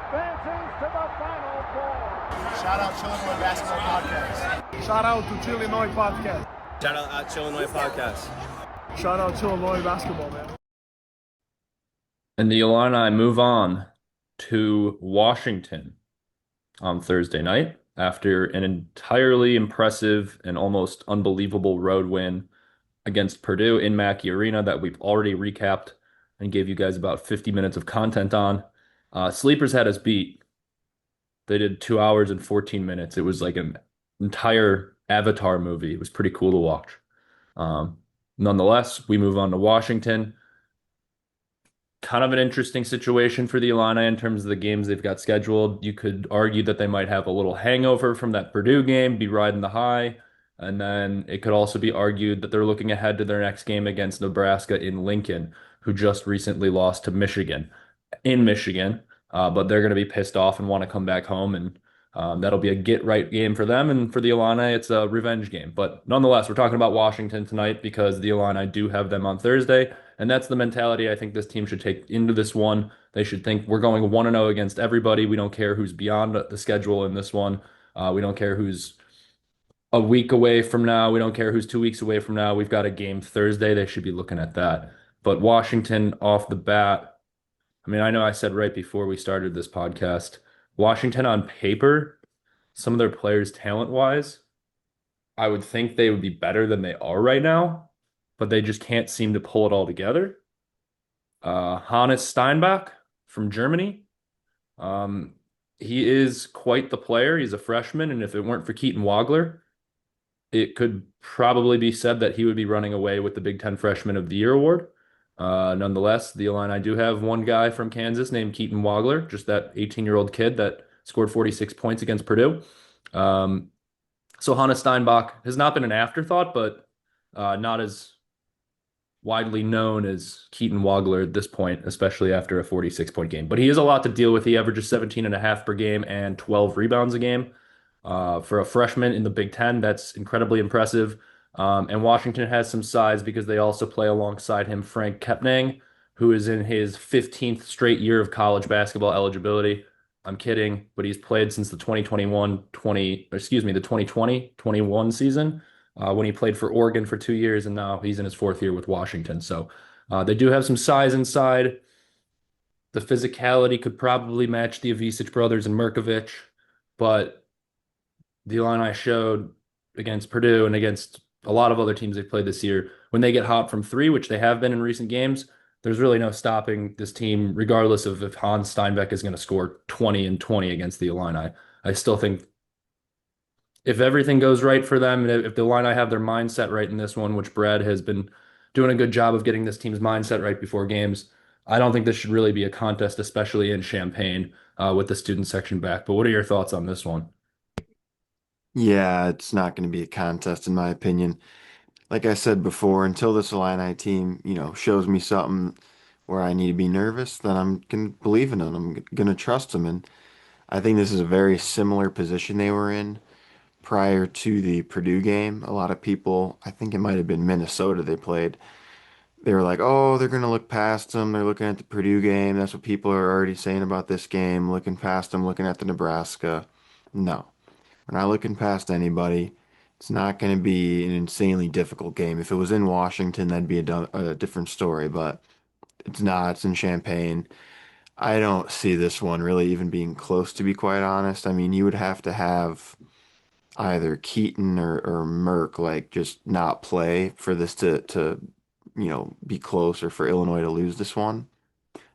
advances to the Final Four. Shout out Chillinois Basketball Podcast. Shout out to Chillinois Podcast. Shout out Chillinois Podcast. Shout out Chillinois Basketball, man. And the Illini move on to Washington on Thursday night after an entirely impressive and almost unbelievable road win against Purdue in Mackey Arena that we've already recapped and gave you guys about 50 minutes of content on. Sleepers had us beat. They did 2 hours and 14 minutes. It was like an entire Avatar movie. It was pretty cool to watch. Nonetheless, we move on to Washington. Kind of an interesting situation for the Illini in terms of the games they've got scheduled. You could argue that they might have a little hangover from that Purdue game, be riding the high. And then it could also be argued that they're looking ahead to their next game against Nebraska in Lincoln, who just recently lost to Michigan in Michigan. But they're going to be pissed off and want to come back home. And that'll be a get-right game for them. And for the Illini, it's a revenge game. But nonetheless, we're talking about Washington tonight because the Illini do have them on Thursday. And that's the mentality I think this team should take into this one. They should think we're going 1-0 against everybody. We don't care who's beyond the schedule in this one. We don't care who's a week away from now. We don't care who's 2 weeks away from now. We've got a game Thursday. They should be looking at that. But Washington off the bat, I mean, I know I said right before we started this podcast, Washington on paper, some of their players talent-wise, I would think they would be better than they are right now, but they just can't seem to pull it all together. Hannes Steinbach from Germany, he is quite the player. He's a freshman, and if it weren't for Keaton Wagler, it could probably be said that he would be running away with the Big Ten Freshman of the Year award. Nonetheless, the Illini do have one guy from Kansas named Keaton Wagler, just that 18-year-old kid that scored 46 points against Purdue. So Hannes Steinbach has not been an afterthought, but not as widely known as Keaton Wagler at this point, especially after a 46-point game. But he has a lot to deal with. He averages 17.5 per game and 12 rebounds a game. For a freshman in the Big Ten, that's incredibly impressive. And Washington has some size because they also play alongside him Frank Kepnang, who is in his 15th straight year of college basketball eligibility. I'm kidding, but he's played since the 2020-21 season when he played for Oregon for 2 years, and now he's in his fourth year with Washington. So they do have some size inside. The physicality could probably match the Avicic brothers and Mirkovic, but the Illini showed against Purdue and against a lot of other teams they've played this year, when they get hot from three, which they have been in recent games, there's really no stopping this team, regardless of if Hans Steinbeck is going to score 20 and 20 against the Illini. I still think if everything goes right for them, if the Illini have their mindset right in this one, which Brad has been doing a good job of getting this team's mindset right before games, I don't think this should really be a contest, especially in Champaign with the student section back. But what are your thoughts on this one? Yeah, it's not going to be a contest in my opinion. Like I said before, until this Illini team, shows me something where I need to be nervous, then I'm going to believe in them. I'm going to trust them. And I think this is a very similar position they were in prior to the Purdue game. A lot of people, I think it might have been Minnesota they played. They were like, oh, they're going to look past them. They're looking at the Purdue game. That's what people are already saying about this game, looking past them, looking at the Nebraska. No. We're not looking past anybody. It's not going to be an insanely difficult game. If it was in Washington, that'd be a different story, but it's not. It's in Champaign. I don't see this one really even being close, to be quite honest. I mean, you would have to have either Keaton or Merck like just not play for this to be close, or for Illinois to lose this one.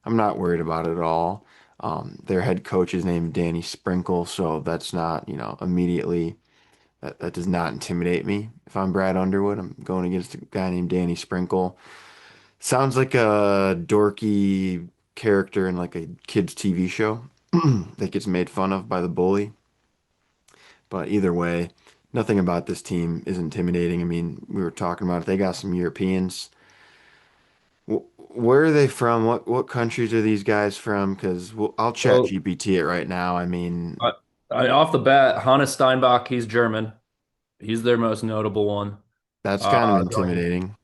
I'm not worried about it at all. Their head coach is named Danny Sprinkle, so that's not, immediately, that does not intimidate me. If I'm Brad Underwood, I'm going against a guy named Danny Sprinkle. Sounds like a dorky character in like a kid's TV show that gets made fun of by the bully. But either way, nothing about this team is intimidating. I mean, we were talking about it. They got some Europeans. Where are they from? What countries are these guys from? Because I'll chat Well, GPT it right now. I mean, off the bat, Hannes Steinbach, he's German. He's their most notable one. that's kind of Uh, intimidating.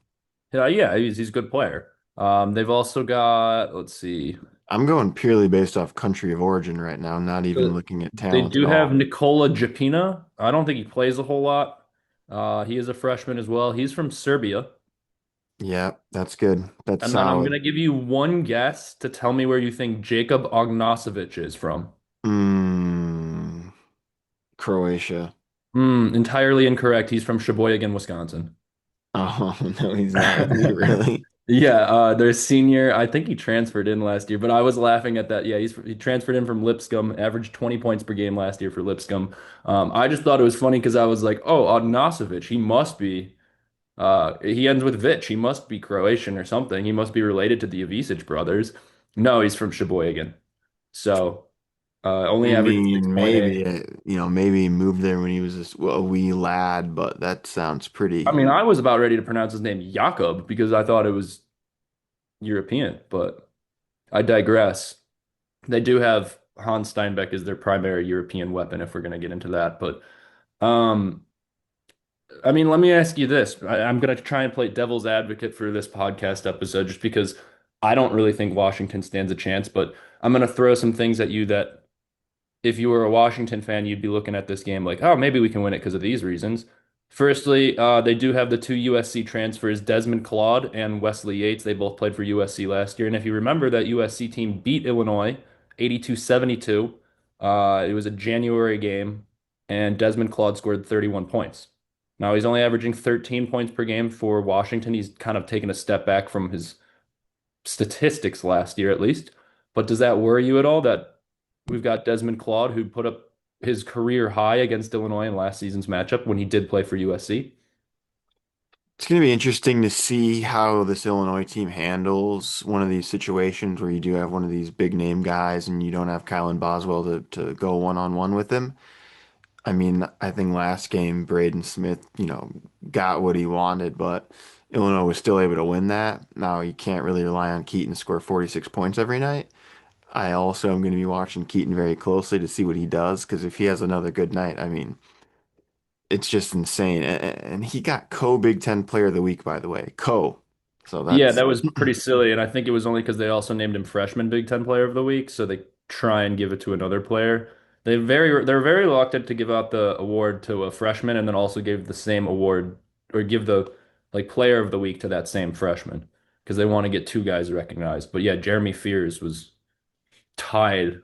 yeah, he's a good player. They've also got, let's see, I'm going purely based off country of origin right now, not even so looking at they talent at do have all. Nikola Japina. I don't think he plays a whole lot. He is a freshman as well. He's from Serbia. Yeah, that's good. That's And then I'm solid. gonna give you one guess to tell me where you think Jacob Ognasovic is from. Mm, Croatia. Entirely incorrect. He's from Sheboygan, Wisconsin. Oh, no, he's not. Is he really? Yeah, their senior. I think he transferred in last year, but I was laughing at that. Yeah, he transferred in from Lipscomb, averaged 20 points per game last year for Lipscomb. I just thought it was funny because I was like, oh, Ognasovic, he must be. He ends with Vic. He must be Croatian or something. He must be related to the Ivisic brothers. No, he's from Sheboygan. So I only averaged mean, 6.8. maybe, maybe he moved there when he was a wee lad, but that sounds I pretty. mean, I was about ready to pronounce his name Jakob because I thought it was European, but I digress. They do have Hans Steinbeck as their primary European weapon if we're going to get into that. But um, I mean, let me ask you this. I'm going to try and play devil's advocate for this podcast episode just because I don't really think Washington stands a chance, but I'm going to throw some things at you that if you were a Washington fan, you'd be looking at this game like, oh, maybe we can win it because of these reasons. Firstly, they do have the two USC transfers, Desmond Claude and Wesley Yates. They both played for USC last year. And if you remember, that USC team beat Illinois 82-72. It was a January game, and Desmond Claude scored 31 points. Now he's only averaging 13 points per game for Washington. He's kind of taken a step back from his statistics last year, at least. But does that worry you at all that we've got Desmond Claude, who put up his career high against Illinois in last season's matchup when he did play for USC? It's going to be interesting to see how this Illinois team handles one of these situations where you do have one of these big name guys and you don't have Kylan Boswell to go one-on-one with him. I mean, I think last game Braden Smith, got what he wanted, but Illinois was still able to win that. Now you can't really rely on Keaton to score 46 points every night. I also am going to be watching Keaton very closely to see what he does because if he has another good night, I mean, it's just insane. And he got co-Big Ten Player of the Week, by the way. Co. So Yeah, that's that was pretty silly, and I think it was only because they also named him Freshman Big Ten Player of the Week, so they try and give it to another player. They're very reluctant to give out the award to a freshman, and then also give the same award or give the like Player of the Week to that same freshman because they want to get two guys recognized. But yeah, Jeremy Fears was tied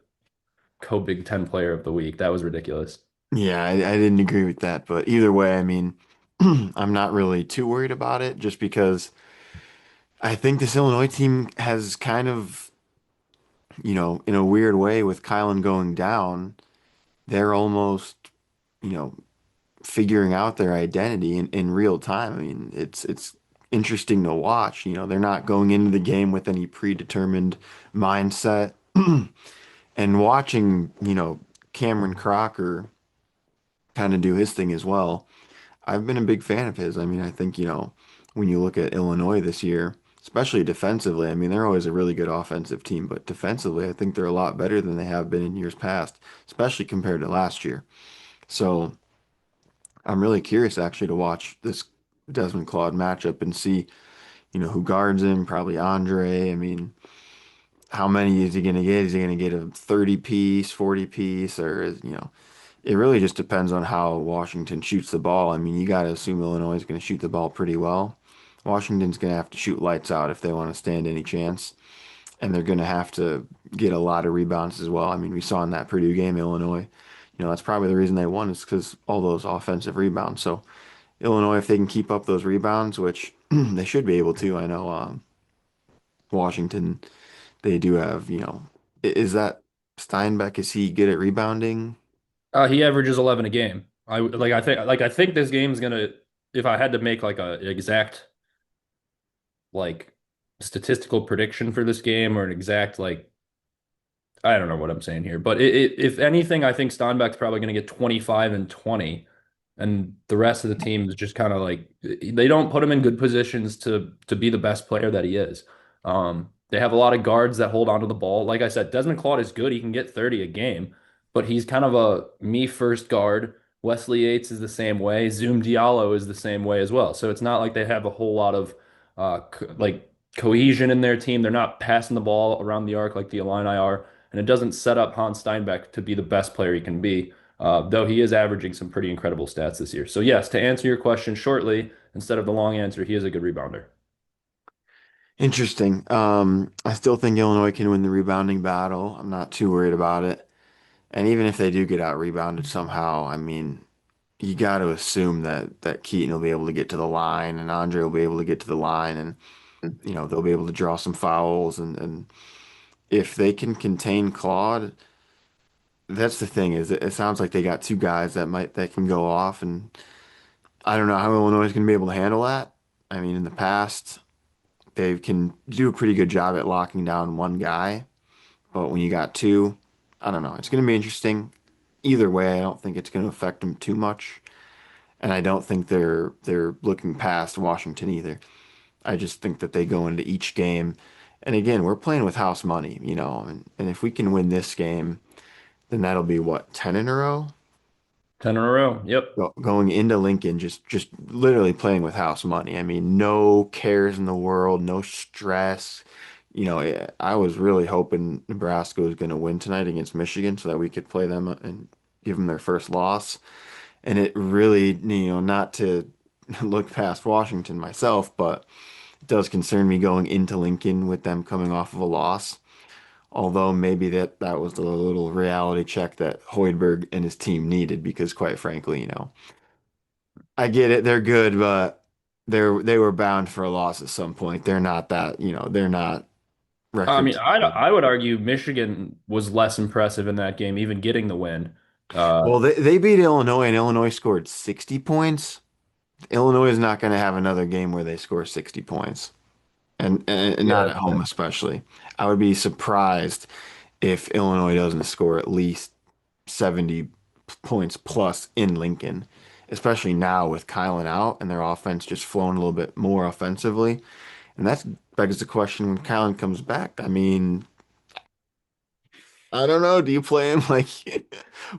co-Big Ten Player of the Week. That was ridiculous. yeah, I didn't agree with that, but either way, I mean, I'm not really too worried about it just because I think this Illinois team has kind of, in a weird way with Kylan going down, they're almost, you know, figuring out their identity in real time. I mean, it's interesting to watch. They're not going into the game with any predetermined mindset. And watching, Cameron Crocker kind of do his thing as well. I've been a big fan of his. I mean, I think, when you look at Illinois this year, especially defensively, I mean, they're always a really good offensive team, but defensively, I think they're a lot better than they have been in years past, especially compared to last year. So I'm really curious actually to watch this Desmond Claude matchup and see, who guards him, probably Andre. I mean, how many is he going to get? Is he going to get a 30 piece, 40 piece, or it really just depends on how Washington shoots the ball. I mean, you got to assume Illinois is going to shoot the ball pretty well. Washington's going to have to shoot lights out if they want to stand any chance, and they're going to have to get a lot of rebounds as well. I mean, we saw in that Purdue game, Illinois, that's probably the reason they won is because all those offensive rebounds. So Illinois, if they can keep up those rebounds, which they should be able to, I know Washington, they do have, is that Steinbeck? Is he good at rebounding? He averages 11 a game. I think this game's gonna if I had to make like a exact like statistical prediction for this game or an exact like I don't know what I'm saying here, but if anything, I think Steinbeck's probably going to get 25 and 20, and the rest of the team is just kind of like they don't put him in good positions to be the best player that he is. They have a lot of guards that hold onto the ball. Like I said, Desmond Claude is good; he can get 30 a game, but he's kind of a me first guard. Wesley Yates is the same way. Zoom Diallo is the same way as well. So it's not like they have a whole lot of like cohesion in their team. They're not passing the ball around the arc like the Illini are, and it doesn't set up Hans Steinbeck to be the best player he can be, though he is averaging some pretty incredible stats this year. So, yes, to answer your question shortly, instead of the long answer, he is a good rebounder. Interesting. I still think Illinois can win the rebounding battle. I'm not too worried about it. And even if they do get out rebounded somehow, I mean, you got to assume that Keaton will be able to get to the line and Andre will be able to get to the line and they'll be able to draw some fouls and if they can contain Claude, that's the thing is it sounds like they got two guys that can go off and I don't know how Illinois is going to be able to handle that. I mean, in the past, they can do a pretty good job at locking down one guy, but when you got two, I don't know. It's going to be interesting. Either way, I don't think it's going to affect them too much, and I don't think they're looking past Washington either. I just think that they go into each game, and again, we're playing with house money, and if we can win this game, then that'll be what, 10 in a row? 10 in a row. Yep. Going into Lincoln, just literally playing with house money. I mean, no cares in the world, no stress. I was really hoping Nebraska was going to win tonight against Michigan so that we could play them and give them their first loss. And it really, not to look past Washington myself, but it does concern me going into Lincoln with them coming off of a loss. Although maybe that was the little reality check that Hoiberg and his team needed because quite frankly, I get it, they're good, but they were bound for a loss at some point. They're not that, they're not I record mean, I keeping. would argue Michigan was less impressive in that game, even getting the win. Well, they beat Illinois and Illinois scored 60 points. Illinois is not going to have another game where they score 60 points. And not Yeah. at home especially. I would be surprised if Illinois doesn't score at least 70 points plus in Lincoln, especially now with Kylan out and their offense just flowing a little bit more offensively. And that begs the question when Kylan comes back. I mean, I don't know. Do you play him like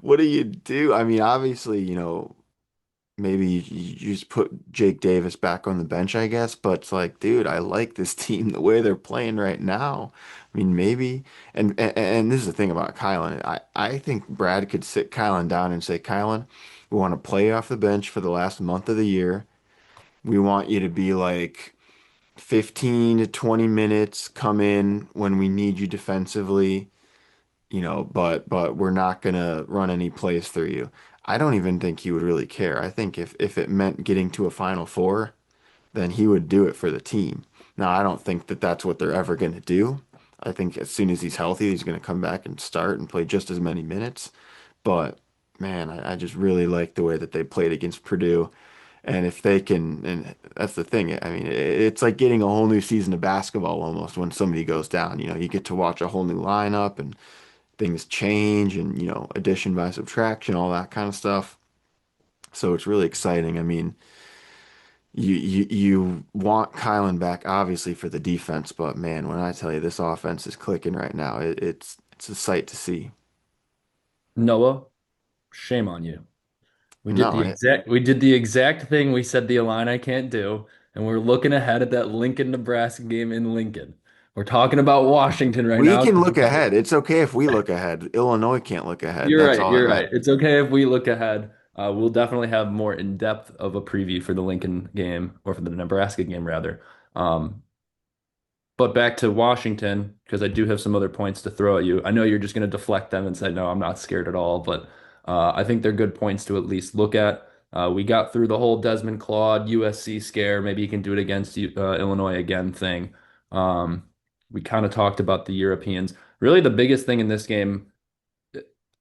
what do you do? I mean, obviously, maybe you just put Jake Davis back on the bench, I guess. But it's like, dude, I like this team the way they're playing right now. I mean, maybe, and this is the thing about Kylan. I think Brad could sit Kylan down and say, Kylan, we want to play off the bench for the last month of the year. We want you to be like 15 to 20 minutes, come in when we need you defensively, but we're not gonna run any plays through you. I don't even think he would really care. I think if it meant getting to a Final Four, then he would do it for the team. Now, I don't think that that's what they're ever going to do. I think as soon as he's healthy, he's going to come back and start and play just as many minutes. But man, I just really like the way that they played against Purdue. And if they can, and that's the thing. I mean, it's like getting a whole new season of basketball almost when somebody goes down. You get to watch a whole new lineup and things change and, addition by subtraction, all that kind of stuff. So it's really exciting. I mean, you want Kylan back obviously for the defense, but man, when I tell you this offense is clicking right now, it's a sight to see. Noah, shame on you. No, We did the exact thing we said the Illini can't do, and we're looking ahead at that Lincoln, Nebraska game in Lincoln. We're talking about Washington right we now can because look ahead. It's okay if we look ahead. Illinois can't look ahead. you're That's right. all that You're right. matters. It's okay if we look ahead. We'll definitely have more in depth of a preview for the Lincoln game or for the Nebraska game rather. Um, But back to Washington, because I do have some other points to throw at you. I know you're just going to deflect them and say, no, I'm not scared at all. But I think they're good points to at least look at. We got through the whole Desmond Claude USC scare. Maybe you can do it against Illinois again thing. Um, we kind of talked about the Europeans. Really, the biggest thing in this game,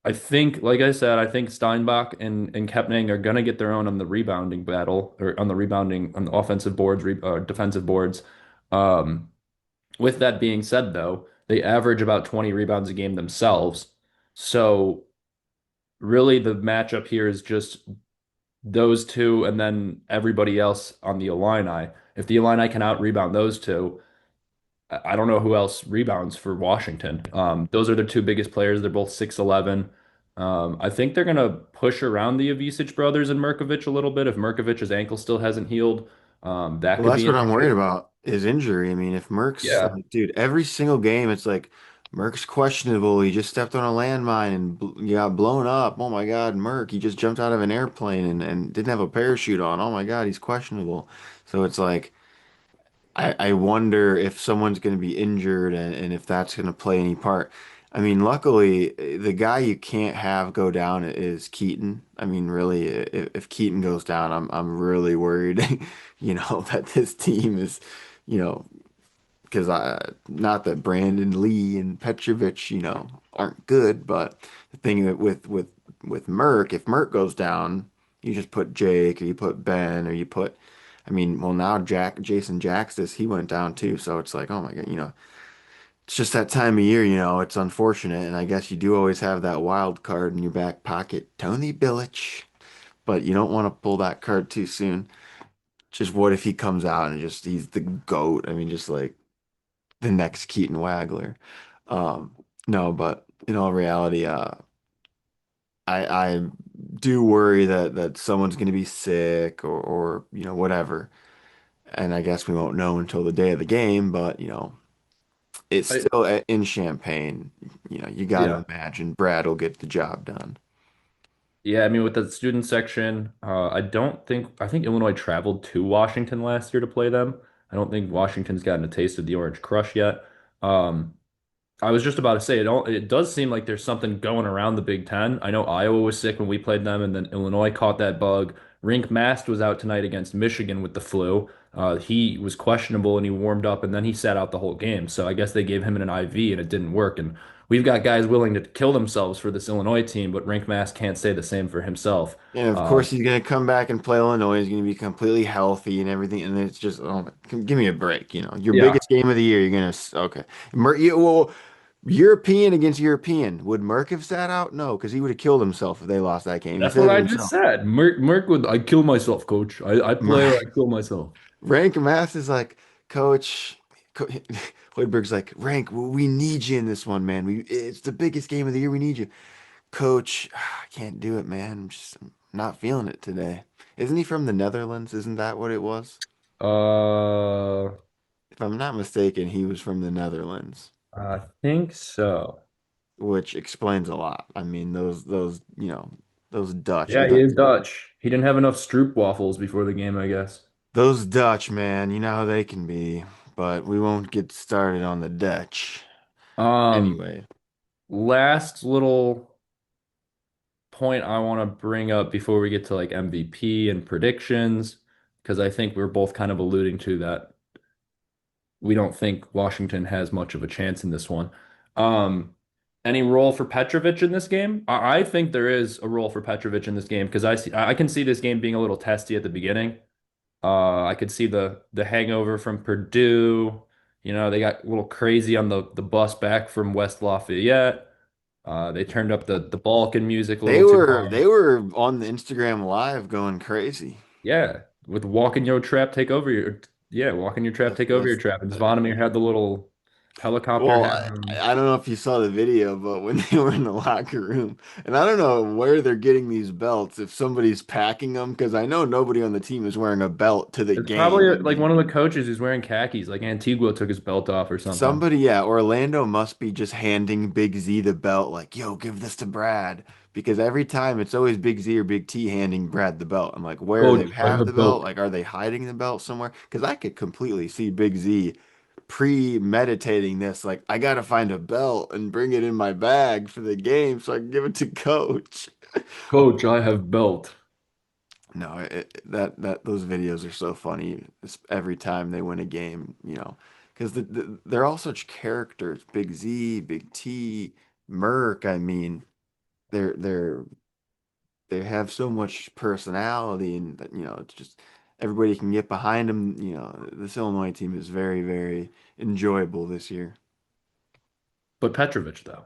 I think, like I said, I think Steinbach and Kepning are going to get their own on the rebounding battle or on the rebounding, on the offensive boards, defensive boards. Um, with that being said, though, they average about 20 rebounds a game themselves. So really the matchup here is just those two and then everybody else on the Illini. If the Illini can out rebound those two, I don't know who else rebounds for Washington. Those are their two biggest players. They're both 6'11". I think they're going to push around the Avicic brothers and Mirkovic a little bit. If Mirkovic's ankle still hasn't healed, that Well, could that's be an what I'm worried issue. about. his injury. I mean, if Merck's Yeah. like, dude, every single game, it's like Merck's questionable. He just stepped on a landmine and got blown up. Oh my God, Merck, he just jumped out of an airplane and didn't have a parachute on. Oh my God, he's questionable. So it's like, I wonder if someone's going to be injured and if that's going to play any part. I mean, luckily, the guy you can't have go down is Keaton. I mean, really, if Keaton goes down, I'm really worried, that this team is, you know, because not that Brandon Lee and Petrovic, aren't good, but the thing that with Merck, if Merck goes down, you just put Jake or you put Ben or you put, I mean, well now Jason Jaxtis, he went down too, so it's like, oh my God, it's just that time of year, it's unfortunate, and I guess you do always have that wild card in your back pocket, Tony Bilic, but you don't want to pull that card too soon. Just what if he comes out and just he's the GOAT? I mean, just like the next Keaton Wagler. No, but in all reality, I do worry that someone's going to be sick or whatever, and I guess we won't know until the day of the game. But it's I, still in Champaign. You got to yeah. imagine Brad will get the job done. Yeah, I mean, with the student section, I think Illinois traveled to Washington last year to play them. I don't think Washington's gotten a taste of the Orange Crush yet. Um, I was just about to say it does seem like there's something going around the Big Ten. I know Iowa was sick when we played them, and then Illinois caught that bug. Rink Mast was out tonight against Michigan with the flu. He was questionable and he warmed up and then he sat out the whole game. So I guess they gave him an IV and it didn't work. And we've got guys willing to kill themselves for this Illinois team, but Rink Mast can't say the same for himself. And of Uh, course, he's going to come back and play Illinois. He's going to be completely healthy and everything. And it's just, oh, give me a break. Your yeah, biggest game of the year. You're going to, okay. Well, European against European. Would Merck have sat out? No, because he would have killed himself if they lost that game. He that's said what it I just himself. said. Merk would I kill myself, coach. I play or I kill myself. Rank Mass is like, Coach, Co Hoiberg's like, Rank, we need you in this one, man. It's the biggest game of the year. We need you. Coach, I can't do it, man. I'm not feeling it today. Isn't he from the Netherlands? Isn't that what it was? Uh, If I'm not mistaken, he was from the Netherlands, I think so. which explains a lot. I mean, those Dutch, Yeah, he is Dutch. He didn't have enough stroop waffles before the game, I guess. those Dutch, man, you know how they can be. But we won't get started on the Dutch. Um, Anyway, Last little point I want to bring up before we get to like MVP and predictions, because I think we're both kind of alluding to that we don't think Washington has much of a chance in this one. Um, any role for Petrovic in this game? I think there is a role for Petrovic in this game because I can see this game being a little testy at the beginning. I could see the hangover from Purdue. They got a little crazy on the bus back from West Lafayette. They turned up the Balkan music a they little too were hard. they were on the Instagram Live going crazy. Yeah, with walking your trap, take over your yeah, walking your trap, That's take over your that's trap. And Zvonimir had the little helicopter Well, head. I don't know if you saw the video, but when they were in the locker room, and I don't know where they're getting these belts, if somebody's packing them, because I know nobody on the team is wearing a belt to the It's game. probably I like mean, one of the coaches who's wearing khakis, like Antigua took his belt off or something. somebody, yeah, Orlando must be just handing Big Z the belt, like, yo, give this to Brad. Because every time it's always Big Z or Big T handing Brad the belt. I'm like, where Coach, they I have the have belt? belt. Like, are they hiding the belt somewhere? Because I could completely see Big Z premeditating this. Like, I gotta find a belt and bring it in my bag for the game so I can give it to coach. Coach, I have belt. No, that those videos are so funny. Every time they win a game, because they're all such characters. Big Z, Big T, Merc. I mean, they're they have so much personality, and it's just everybody can get behind them. This Illinois team is very, very enjoyable this year. But Petrovic, though,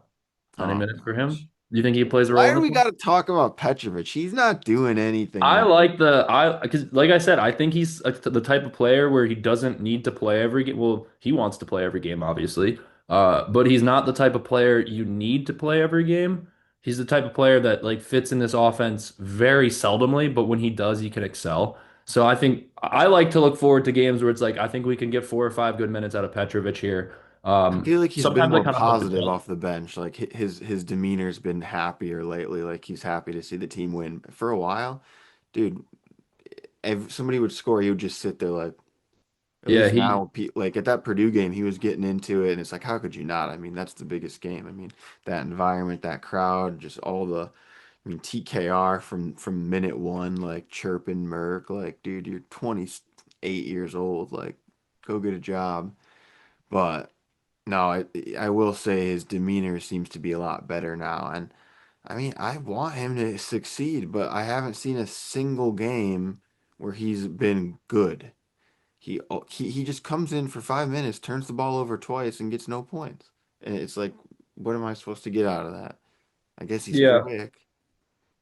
any Oh minutes for gosh. him? Do you think he plays a role Why in do this we one? got to talk about Petrovic? He's not doing anything, I man. like I because like I said, I think he's the type of player where he doesn't need to play every game. Well, he wants to play every game, obviously. But he's not the type of player you need to play every game. He's the type of player that like fits in this offense very seldomly, but when he does, he can excel. So I think I like to look forward to games where it's like I think we can get 4 or 5 good minutes out of Petrovic here. I feel like he's been Sometimes I more kind of hope it positive does. off the bench. Like his demeanor's been happier lately. Like he's happy to see the team win. For a while, dude, if somebody would score, he would just sit there like. At Yeah, least he now, like at that Purdue game, he was getting into it, and it's like, how could you not? I mean, that's the biggest game. I mean, that environment, that crowd, just all the. I mean, TKR from minute one, like chirping Merck, like, dude, you're 28 years old, like, go get a job. But no, I will say his demeanor seems to be a lot better now, and I mean, I want him to succeed, but I haven't seen a single game where he's been good. He just comes in for 5 minutes, turns the ball over twice, and gets no points. And it's like, what am I supposed to get out of that? I guess he's yeah. quick.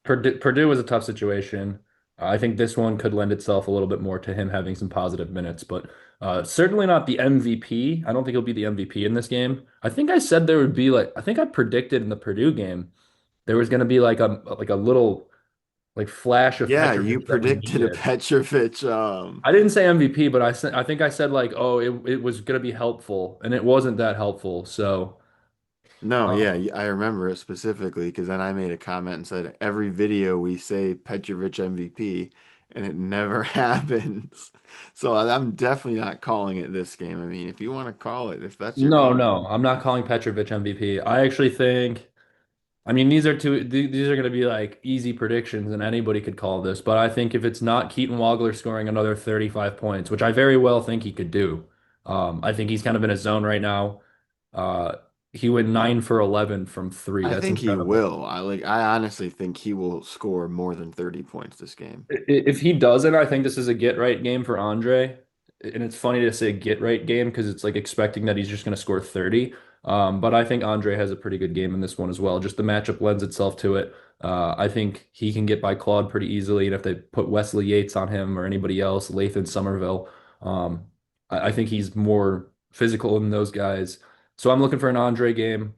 Purdue was a tough situation. I think this one could lend itself a little bit more to him having some positive minutes, but certainly not the MVP. I don't think he'll be the MVP in this game. I think I said there would be like I think I predicted in the Purdue game there was going to be like a little like flash of Yeah, you Petrovic that we predicted a needed. Petrovic. I didn't say MVP, but I think I said like oh it was going to be helpful, and it wasn't that helpful. So No, uh, yeah, I remember it specifically because then I made a comment and said every video we say Petrovic MVP, and it never happens. So I'm definitely not calling it this game. I mean, if you want to call it, if that's your no, call. no, I'm not calling Petrovic MVP. I actually think. I mean, these are going to be like easy predictions, and anybody could call this. But I think if it's not Keaton Wagler scoring another 35 points, which I very well think he could do, I think he's kind of in a zone right now. Uh, he went 9 for 11 from three. I That's think he incredible. will. I honestly think he will score more than 30 points this game. If he doesn't, I think this is a get right game for Andre. And it's funny to say get right game because it's like expecting that he's just going to score 30. But I think Andre has a pretty good game in this one as well. Just the matchup lends itself to it. I think he can get by Claude pretty easily. And if they put Wesley Yates on him or anybody else, Lathan Somerville, um, I think he's more physical than those guys. So I'm looking for an Andre game.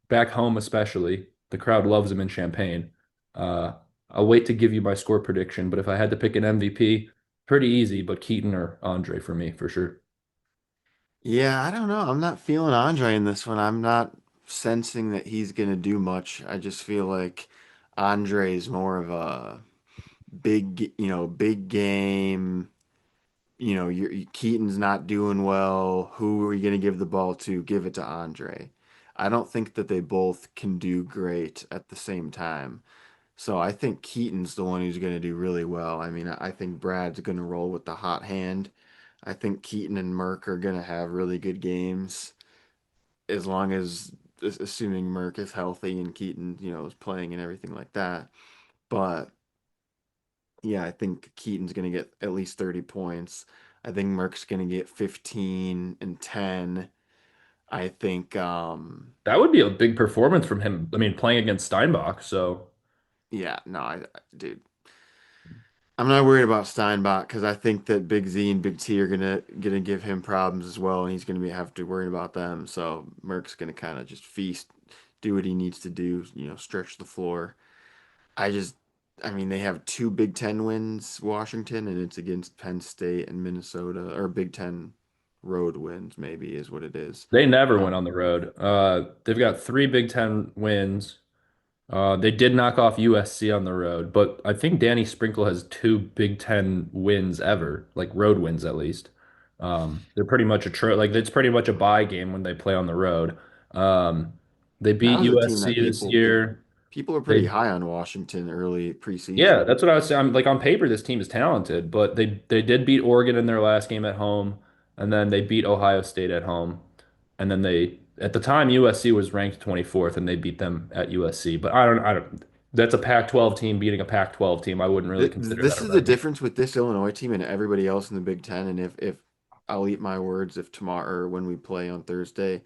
Back home, especially, the crowd loves him in Champaign. Uh, I'll wait to give you my score prediction, but if I had to pick an MVP, pretty easy, but Keaton or Andre for me, for sure. Yeah, I don't know. I'm not feeling Andre in this one. I'm not sensing that he's going to do much. I just feel like Andre is more of a big game. Keaton's not doing well. Who are you going to give the ball to? Give it to Andre. I don't think that they both can do great at the same time. So I think Keaton's the one who's going to do really well. I mean, I think Brad's going to roll with the hot hand. I think Keaton and Merck are going to have really good games as long as assuming Merck is healthy and Keaton, is playing and everything like that. But yeah, I think Keaton's going to get at least 30 points. I think Merck's going to get 15 and 10. I think That would be a big performance from him. I mean, playing against Steinbach, so yeah, no, dude, I'm not worried about Steinbach because I think that Big Z and Big T are gonna give him problems as well, and he's gonna have to worry about them. So Merck's gonna kind of just feast, do what he needs to do, stretch the floor. I just, I mean, they have two Big Ten wins, Washington, and it's against Penn State and Minnesota, or Big Ten road wins, maybe is what it is. they never went Um, on the road. They've got 3 Big Ten wins. They did knock off USC on the road, but I think Danny Sprinkle has 2 Big Ten wins ever, like road wins at least. They're pretty much like it's pretty much a bye game when they play on the road. Um, they that beat was a team that USC this year. people are pretty They high on Washington early Yeah, preseason. that's what I was saying. Like on paper, this team is talented, but they did beat Oregon in their last game at home, and then they beat Ohio State at home, and then they at the time USC was ranked 24th, and they beat them at USC. But I don't. That's a Pac-12 team beating a Pac-12 team. I wouldn't really consider that This a is the record. difference with this Illinois team and everybody else in the Big Ten. And if I'll eat my words if tomorrow or when we play on Thursday,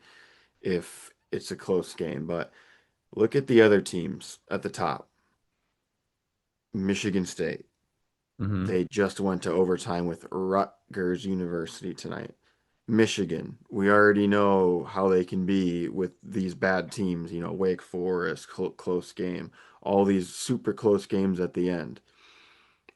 if it's a close game. But look at the other teams at the top. Michigan State. Hmm. They just went to overtime with Rutgers University tonight. Michigan, we already know how they can be with these bad teams, Wake Forest, close game, all these super close games at the end.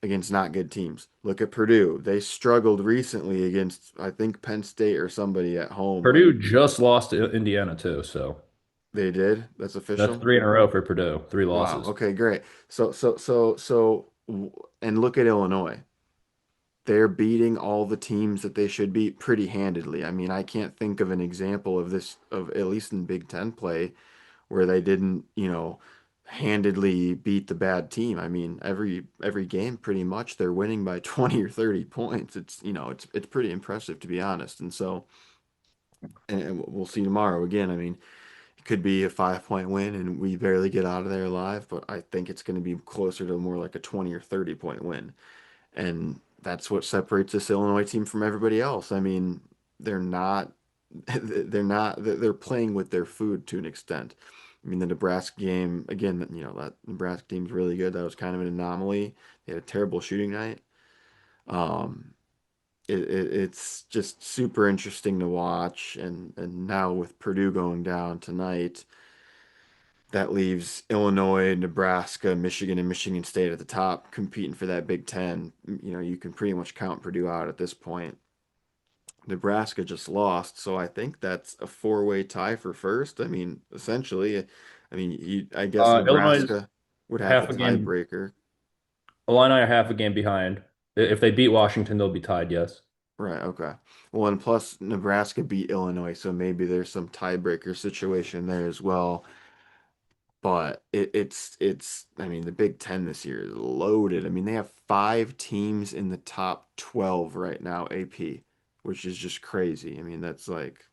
against not good teams. Look at Purdue. They struggled recently against, I think, Penn State or somebody at home. Purdue Like just lost to Indiana too, so they did. That's that's official. three in a row for Purdue, three Wow. losses. Okay, great. And look at Illinois. They're beating all the teams that they should beat pretty handedly. I mean, I can't think of an example of this, of at least in Big Ten play, where they didn't, handedly beat the bad team. I mean, every game pretty much they're winning by 20 or 30 points. It's pretty impressive to be honest. And so, and we'll see tomorrow again. I mean, it could be a 5 point win and we barely get out of there alive, but I think it's going to be closer to more like a 20 or 30 point win. And that's what separates this Illinois team from everybody else. I mean, they're not they're playing with their food to an extent. I mean, the Nebraska game, again, that Nebraska team's really good. That was kind of an anomaly. They had a terrible shooting night. Um, it's just super interesting to watch. And now with Purdue going down tonight, that leaves Illinois, Nebraska, Michigan, and Michigan State at the top competing for that Big Ten. You can pretty much count Purdue out at this point. Nebraska just lost, so I think that's a four-way tie for first. I mean, essentially, I guess Illinois is Nebraska would have the half a game. tiebreaker. Illini are half a game behind. If they beat Washington, they'll be tied. Yes. Right, okay. Well, and plus Nebraska beat Illinois, so maybe there's some tiebreaker situation there as well. But I mean, the Big Ten this year is loaded. I mean, they have five teams in the top 12 right now, AP, which is just crazy. I mean, that's like,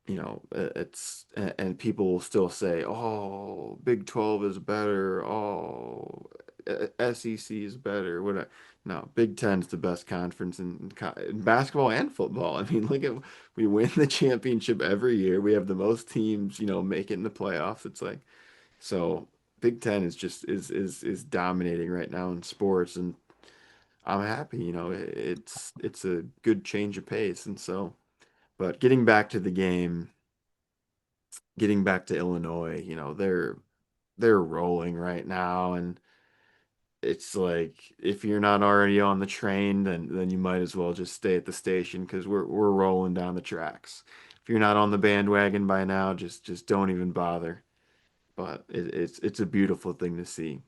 and people will still say, oh, Big 12 is better. Oh, SEC is better. Whatever. No, Big Ten is the best conference in basketball and football. I mean, look at we win the championship every year. We have the most teams, make it in the playoffs. It's like so Big Ten is just is dominating right now in sports, and I'm happy. It's a good change of pace, and so. But getting back to the game, getting back to Illinois, they're rolling right now, and it's like if you're not already on the train, then you might as well just stay at the station because we're rolling down the tracks. If you're not on the bandwagon by now, just don't even bother. But it's a beautiful thing to see.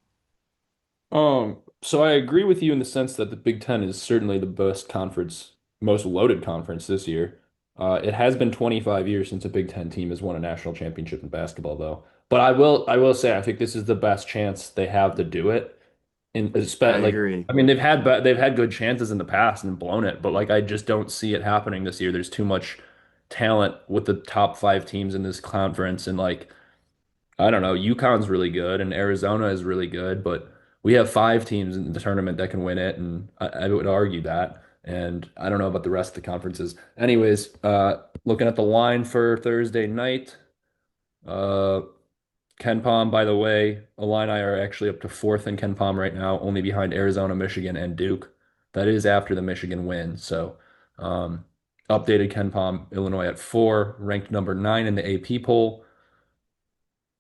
So I agree with you in the sense that the Big Ten is certainly the best conference, most loaded conference this year. It has been 25 years since a Big Ten team has won a national championship in basketball, though. But I will say, I think this is the best chance they have to do it. I Like, agree. I mean, they've had good chances in the past and blown it, but like, I just don't see it happening this year. There's too much talent with the top five teams in this conference, and like, I don't know. UConn's really good and Arizona is really good, but we have five teams in the tournament that can win it, and I would argue that. And I don't know about the rest of the conferences. Anyways, looking at the line for Thursday night, uh, Ken Palm, by the way, Illini are actually up to fourth in Ken Palm right now, only behind Arizona, Michigan, and Duke. That is after the Michigan win. So, um, updated Ken Palm, Illinois at four, ranked number nine in the AP poll.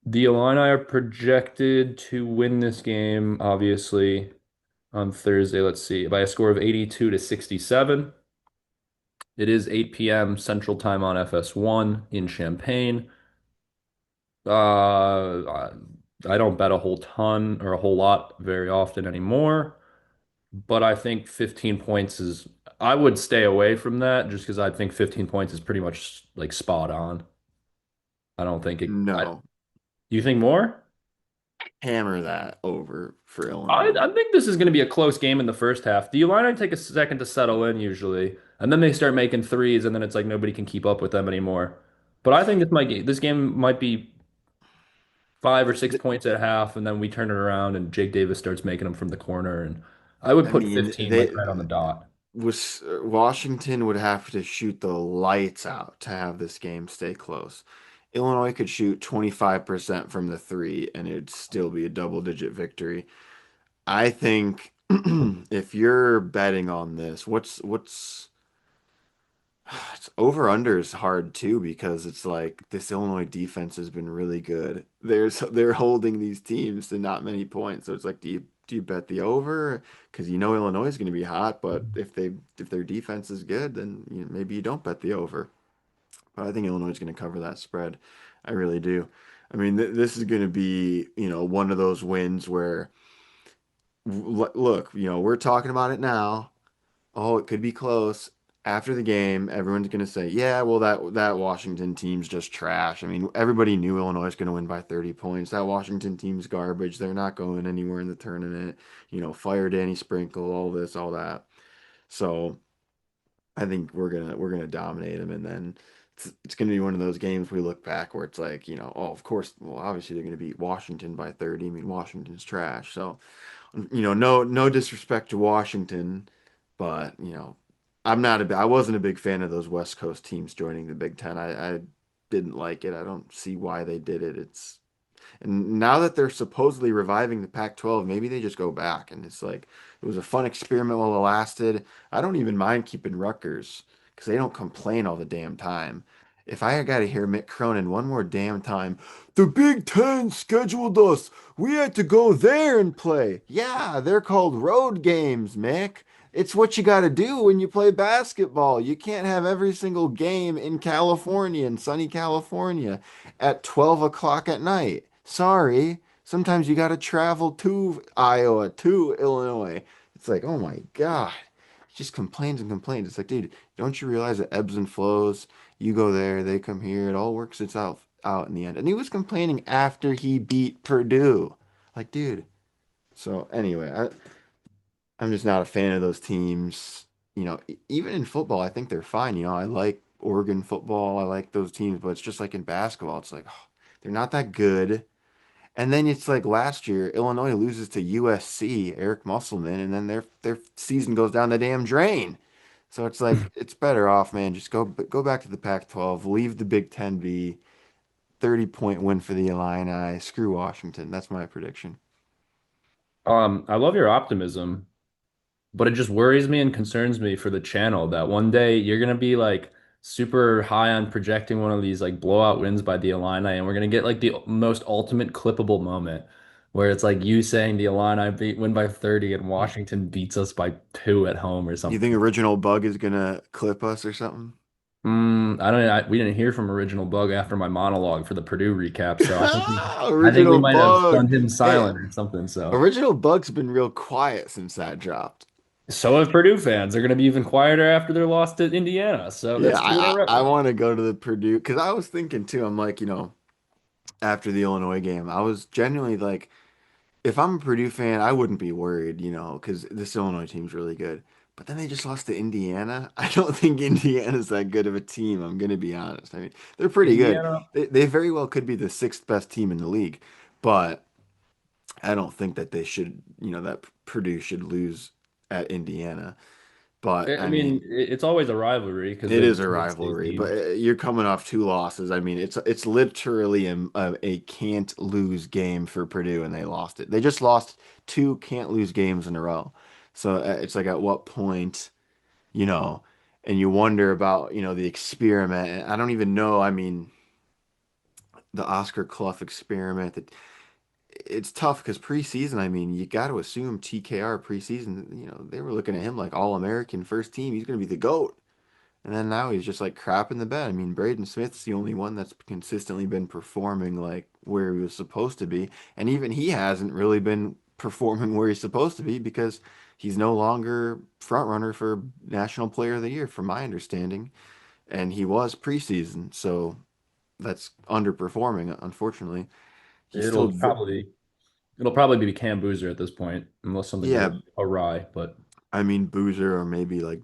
The Illini are projected to win this game, obviously, on Thursday. Let's see, by a score of 82 to 67. It is 8 p.m. Central Time on FS1 in Champaign. I don't bet a whole ton or a whole lot very often anymore, but I think 15 points is, I would stay away from that just because I think 15 points is pretty much like spot on. I don't think No, you think more? hammer that over for I, Illinois. I think this is going to be a close game in the first half. The Illini take a second to settle in usually, and then they start making threes, and then it's like nobody can keep up with them anymore. But I think this game might be 5 or 6 points at half, and then we turn it around, and Jake Davis starts making them from the corner, and I would I put mean, 15 like right on the dot. Washington would have to shoot the lights out to have this game stay close. Illinois could shoot 25% from the three and it'd still be a double-digit victory. I think if you're betting on this, what's it's over under is hard too because it's like this Illinois defense has been really good. They're holding these teams to not many points. So it's like, do you Do you bet the over? Because you know Illinois is going to be hot, but if their defense is good, then maybe you don't bet the over. But I think Illinois is going to cover that spread. I really do. I mean, this is going to be, one of those wins where, look, we're talking about it now. Oh, it could be close. After the game, everyone's going to say, "Yeah, well, that Washington team's just trash." I mean, everybody knew Illinois was going to win by 30 points. That Washington team's garbage. They're not going anywhere in the tournament. Fire Danny Sprinkle, all this, all that. So I think we're gonna dominate them, and then it's gonna be one of those games we look back where it's like, oh, of course, well, obviously they're gonna beat Washington by 30. I mean, Washington's trash. So, no disrespect to Washington, but I wasn't a big fan of those West Coast teams joining the Big Ten. I didn't like it. I don't see why they did it. And now that they're supposedly reviving the Pac-12, maybe they just go back. And it's like, it was a fun experiment while it lasted. I don't even mind keeping Rutgers because they don't complain all the damn time. If I got to hear Mick Cronin one more damn time, the Big Ten scheduled us. We had to go there and play. Yeah, they're called road games, Mick. It's what you got to do when you play basketball. You can't have every single game in California, in sunny California, at 12 o'clock at night. Sorry. Sometimes you got to travel to Iowa, to Illinois. It's like, oh my God. He just complains and complains. It's like, dude, don't you realize it ebbs and flows? You go there, they come here. It all works itself out in the end. And he was complaining after he beat Purdue. Like, dude. So anyway, I'm just not a fan of those teams. Even in football, I think they're fine. I like Oregon football. I like those teams, but it's just like in basketball. It's like, oh, they're not that good. And then it's like last year, Illinois loses to USC, Eric Musselman, and then their season goes down the damn drain. So it's like it's better off, man. Just go back to the Pac-12, leave the Big Ten be. 30-point win for the Illini. Screw Washington. That's my prediction. I love your optimism, but it just worries me and concerns me for the channel that one day you're gonna be like super high on projecting one of these like blowout wins by the Illini, and we're gonna get like the most ultimate clippable moment where it's like you saying the Illini win by 30 and Washington beats us by 2 at home or You think something. Original Bug is gonna clip us or something? I don't. We didn't hear from Original Bug after my monologue for the Purdue recap, so I think we Original might have Bug. stunned him Hey, silent or something. So. Original Bug's been real quiet since that dropped. So have Purdue fans. They're going to be even quieter after their loss to Indiana. So Yeah, that's two in a I row. want to go to the Purdue because I was thinking too. I'm like, after the Illinois game, I was genuinely like, if I'm a Purdue fan, I wouldn't be worried, because this Illinois team's really good. But then they just lost to Indiana. I don't think Indiana's that good of a team. I'm gonna be honest. I mean, they're pretty good. Indiana. They very well could be the sixth best team in the league, but I don't think that they should, that Purdue should lose at Indiana. But I I mean, mean, it's always a rivalry because it they're is a two in-state rivalry, but teams. you're coming off two losses. I mean, it's literally a can't lose game for Purdue, and they lost it. They just lost two can't lose games in a row. So it's like at what point, you know, and you wonder about, the experiment. And I don't even know. I mean, the Oscar Clough experiment. It's tough because preseason, I mean, you got to assume TKR preseason, they were looking at him like All-American first team. He's going to be the GOAT. And then now he's just like crap in the bed. I mean, Braden Smith's the only one that's consistently been performing like where he was supposed to be. And even he hasn't really been performing where he's supposed to be because he's no longer front runner for National Player of the Year, from my understanding. And he was preseason, so that's underperforming, unfortunately. He's still, It'll probably it'll probably be Cam Boozer at this point, unless something goes yeah, awry. But I mean, Boozer or maybe like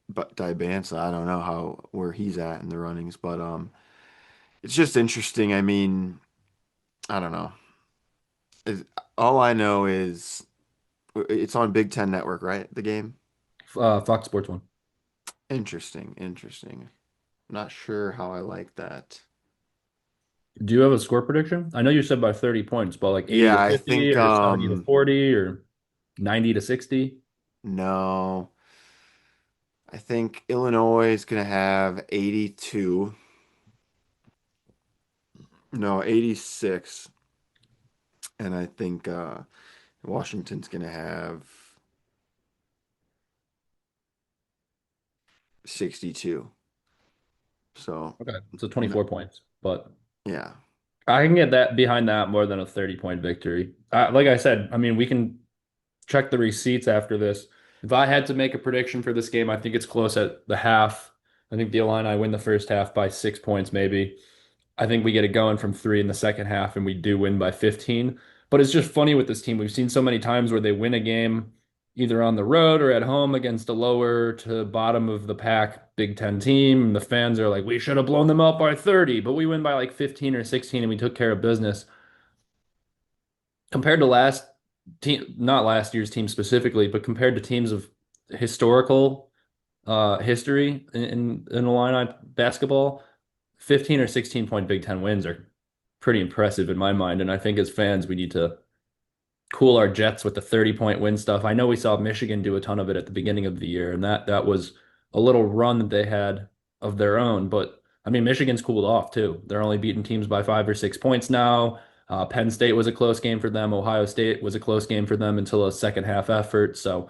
but Dybansa, I don't know where he's at in the runnings, but it's just interesting. I mean, I don't know. Is all I know is it's on Big Ten Network, right? The game. Fox Sports one. Interesting, interesting. Not sure how I like that. Do you have a score prediction? I know you said by 30 points, but like 80 Yeah, to I 50 think or 70 to 40 or 90 to 60. no. I think Illinois is gonna have 82. No, 86. And I think Washington's gonna have 62. So, Okay. So no, 24 points, but yeah. I can get that behind that more than a 30-point victory. Like I said, I mean, we can check the receipts after this. If I had to make a prediction for this game, I think it's close at the half. I think the Illini win the first half by 6 points, maybe. I think we get it going from three in the second half, and we do win by 15. But it's just funny with this team. We've seen so many times where they win a game either on the road or at home against a lower to bottom of the pack Big Ten team. And the fans are like, we should have blown them out by 30, but we win by like 15 or 16 and we took care of business. Compared to last team, not last year's team specifically, but compared to teams of historical history in Illini basketball, 15 or 16 point Big Ten wins are pretty impressive in my mind. And I think as fans, we need to cool our jets with the 30-point win stuff. I know we saw Michigan do a ton of it at the beginning of the year, and that was a little run that they had of their own. But I mean, Michigan's cooled off too. They're only beating teams by 5 or 6 points now. Penn State was a close game for them. Ohio State was a close game for them until a second half effort. So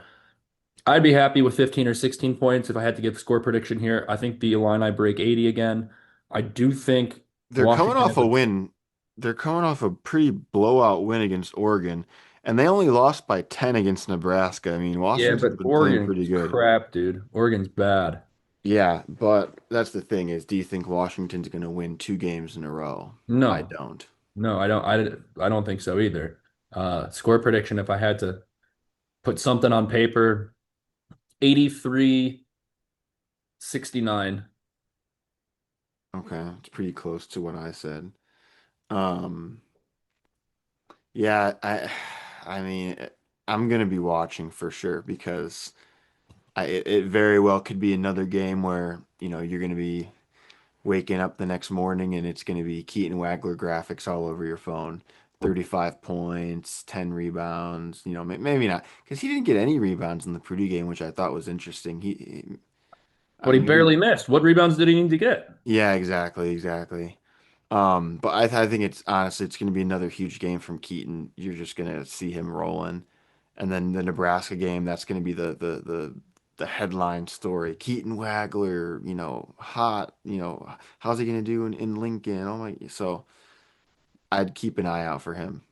I'd be happy with 15 or 16 points if I had to give a score prediction here. I think the Illini break 80 again. I do think They're coming Washington off has a a win. They're coming off a pretty blowout win against Oregon, and they only lost by 10 against Nebraska. I mean, yeah, Washington's but been playing pretty Oregon's good. crap, dude. Oregon's bad. Yeah, but that's the thing is, do you think Washington's going to win 2 games in a row? I No, don't. no, I don't. I don't think so either. Score prediction, if I had to put something on paper, 83-69. Okay, it's pretty close to what I said. Um, yeah, I mean, I'm gonna be watching for sure because it very well could be another game where, you're gonna be waking up the next morning and it's gonna be Keaton Wagler graphics all over your phone. 35 points, 10 rebounds, maybe not because he didn't get any rebounds in the Purdue game, which I thought was interesting. I But he mean, maybe, barely missed. What rebounds did he need to get? yeah, exactly, exactly. But I think it's honestly it's going to be another huge game from Keaton. You're just going to see him rolling, and then the Nebraska game that's going to be the headline story. Keaton Wagler, hot. How's he going to do in Lincoln? Oh my! So I'd keep an eye out for him.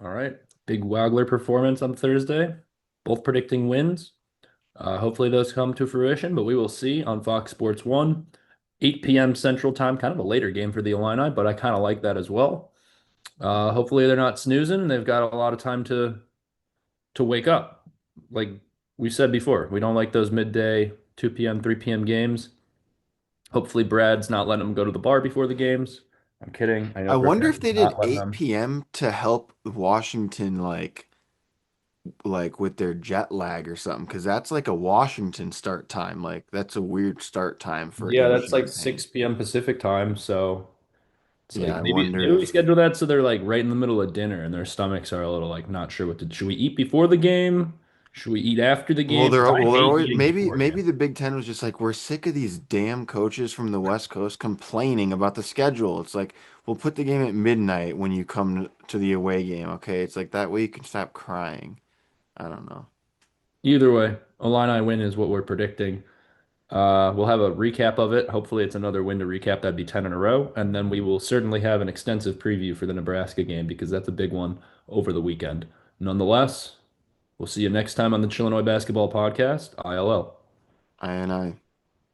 All right. Big Wagler performance on Thursday. Both predicting wins. Hopefully those come to fruition, but we will see on Fox Sports 1, 8 p.m. Central Time. Kind of a later game for the Illini, but I kind of like that as well. Hopefully they're not snoozing. They've got a lot of time to wake up. Like we said before, we don't like those midday 2 p.m., 3 p.m. games. Hopefully Brad's not letting them go to the bar before the games. I'm kidding. I know I for a wonder fact if he's they did not letting them. 8 p.m. to help Washington like with their jet lag or something because that's like a Washington start time. Like that's a weird start time for a Yeah, game in that's like Champaign. 6 p.m. Pacific time, so it's Yeah, like I maybe wonder we if schedule that so they're like right in the middle of dinner and their stomachs are a little like not sure what to. Should we eat before the game? Should we eat after the well game? Because I they're hate always eating maybe beforehand. the Big Ten was just like we're sick of these damn coaches from the West Coast complaining about the schedule. It's like we'll put the game at midnight when you come to the away game. Okay, it's like that way you can stop crying. I don't know. Either way, Illini win is what we're predicting. We'll have a recap of it. Hopefully, it's another win to recap. That'd be 10 in a row. And then we will certainly have an extensive preview for the Nebraska game because that's a big one over the weekend. Nonetheless, we'll see you next time on the Chillinois Basketball Podcast, ILL. I.